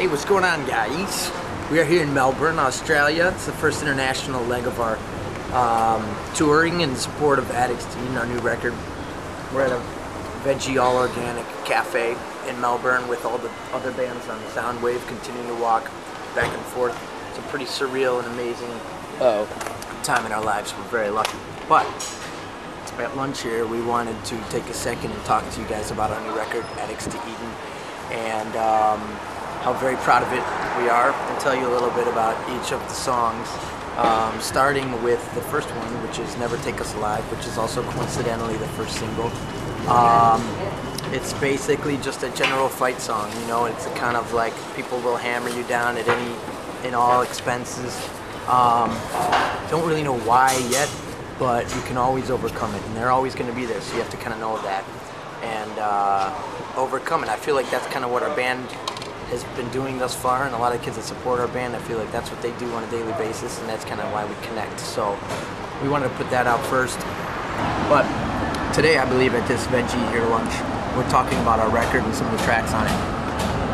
Hey, what's going on, guys? We are here in Melbourne, Australia. It's the first international leg of our touring in support of Addicts to Eden, our new record. We're at a veggie, all-organic cafe in Melbourne with all the other bands on Soundwave continuing to walk back and forth. It's a pretty surreal and amazing time in our lives. We're very lucky. But at lunch here, we wanted to take a second and talk to you guys about our new record, Addicts to Eden, and how very proud of it we are, and tell you a little bit about each of the songs, starting with the first one, which is Never Take Us Alive, which is also coincidentally the first single. It's basically just a general fight song, you know. It's a kind of like people will hammer you down at in all expenses. Don't really know why yet, but you can always overcome it, and they're always going to be there, so you have to kind of know that and overcome it. I feel like that's kind of what our band has been doing thus far, and a lot of kids that support our band, I feel like that's what they do on a daily basis, and that's kind of why we connect. So we wanted to put that out first. But today, I believe at this veggie here lunch, we're talking about our record and some of the tracks on it.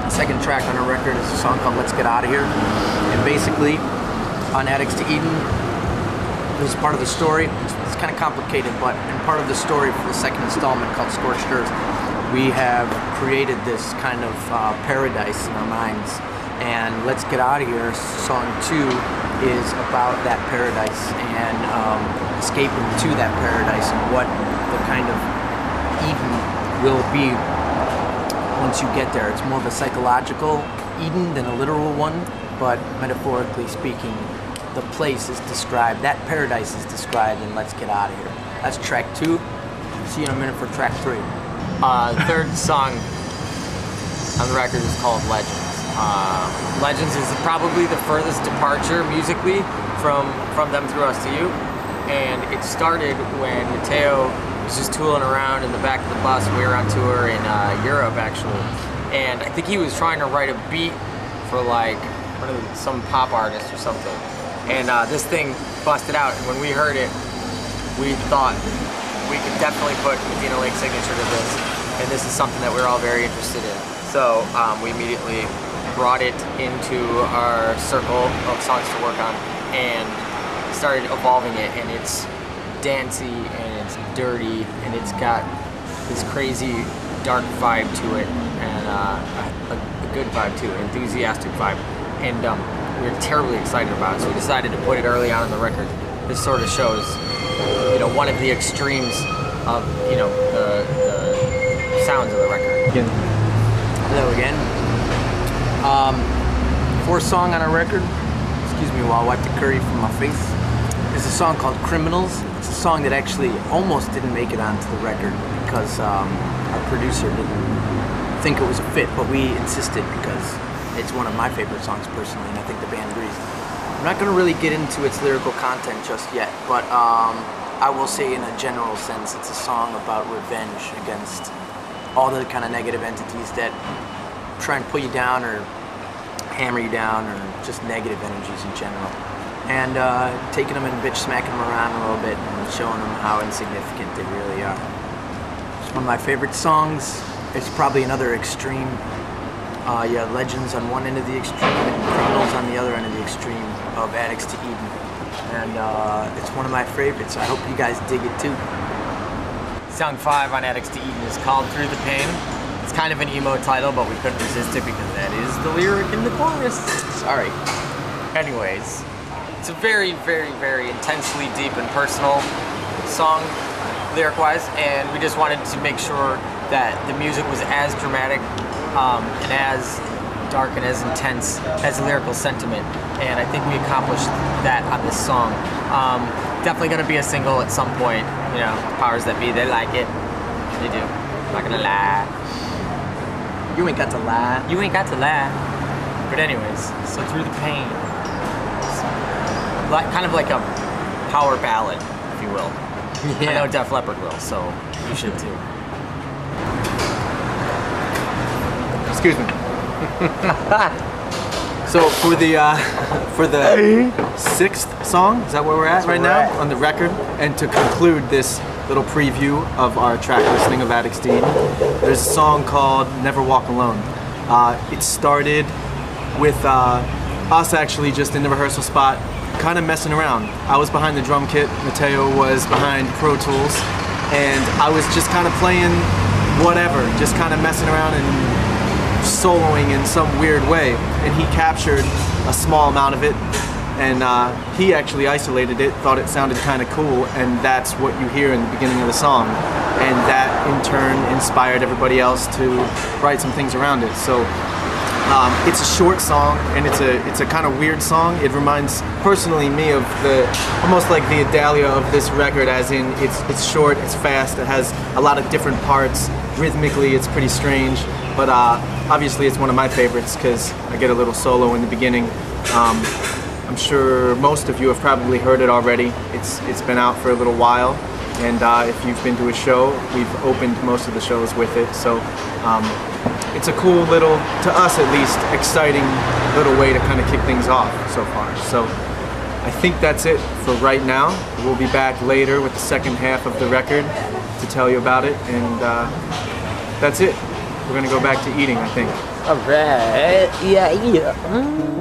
The second track on our record is a song called Let's Get Out of Here, and basically on Addicts to Eden, this is part of the story. It's kind of complicated, but in part of the story for the second installment called Scorched Earth, we have created this kind of paradise in our minds. And Let's Get Out of Here, song 2, is about that paradise and escaping to that paradise and what the kind of Eden will be once you get there. It's more of a psychological Eden than a literal one, but metaphorically speaking, the place is described, that paradise is described in Let's Get Out of Here. That's track 2. See you in a minute for track 3. The third song on the record is called Legends. Legends is probably the furthest departure musically from Them Through Us to You, and it started when Mateo was just tooling around in the back of the bus. We were on tour in Europe, actually, and I think he was trying to write a beat for like some pop artist or something, and this thing busted out, and when we heard it, we thought we could definitely put Medina Lake signature to this, and this is something that we're all very interested in. So we immediately brought it into our circle of songs to work on and started evolving it, and it's dancey and it's dirty and it's got this crazy dark vibe to it, and a good vibe too, an enthusiastic vibe, and we're terribly excited about it, so we decided to put it early on in the record. This sort of shows, you know, one of the extremes of, you know, the sounds of the record. Again. Hello again. Fourth song on our record, excuse me while I wipe the curry from my face, is a song called Criminals. It's a song that actually almost didn't make it onto the record because our producer didn't think it was a fit, but we insisted because it's one of my favorite songs personally, and I think the band agrees. I'm not going to really get into its lyrical content just yet, but I will say in a general sense it's a song about revenge against all the kind of negative entities that try and pull you down or hammer you down, or just negative energies in general. And taking them and bitch smacking them around a little bit and showing them how insignificant they really are. It's one of my favorite songs. It's probably another extreme. Yeah, Legends on one end of the extreme and Criminals on the other end of the extreme of Addicts to Eden. And it's one of my favorites. I hope you guys dig it too. Song 5 on Addicts to Eden is called Through the Pain. It's kind of an emo title, but we couldn't resist it because that is the lyric in the chorus. Sorry. Anyways, it's a very, very, very intensely deep and personal song, lyric-wise, and we just wanted to make sure that the music was as dramatic and as dark and as intense as the lyrical sentiment, and I think we accomplished that on this song. Definitely gonna be a single at some point, you know, powers that be, they like it. They do. I'm not gonna lie. You ain't got to lie. You ain't got to lie. But anyways, so Through the Pain. Like, kind of like a power ballad, if you will. Yeah. I know Def Leppard will, so you should too. Excuse me. So for the 6th song, is that where we're at right now on the record? And to conclude this little preview of our track listing of Addicts to Eden, there's a song called Never Walk Alone. It started with us actually just in the rehearsal spot, kind of messing around. I was behind the drum kit, Mateo was behind Pro Tools, and I was just kind of playing whatever, just kind of messing around and soloing in some weird way. And he captured a small amount of it, and he actually isolated it, thought it sounded kind of cool, and that's what you hear in the beginning of the song. And that in turn inspired everybody else to write some things around it. So it's a short song, and it's a kind of weird song. It reminds personally me of almost like the Adalia of this record, as in it's short, it's fast, it has a lot of different parts. Rhythmically it's pretty strange, but obviously it's one of my favorites because I get a little solo in the beginning. I'm sure most of you have probably heard it already. It's been out for a little while, and if you've been to a show, we've opened most of the shows with it. So it's a cool little, to us at least, exciting little way to kind of kick things off so far. So I think that's it for right now. We'll be back later with the second half of the record to tell you about it, and that's it. We're gonna go back to eating, I think. All right. Yeah.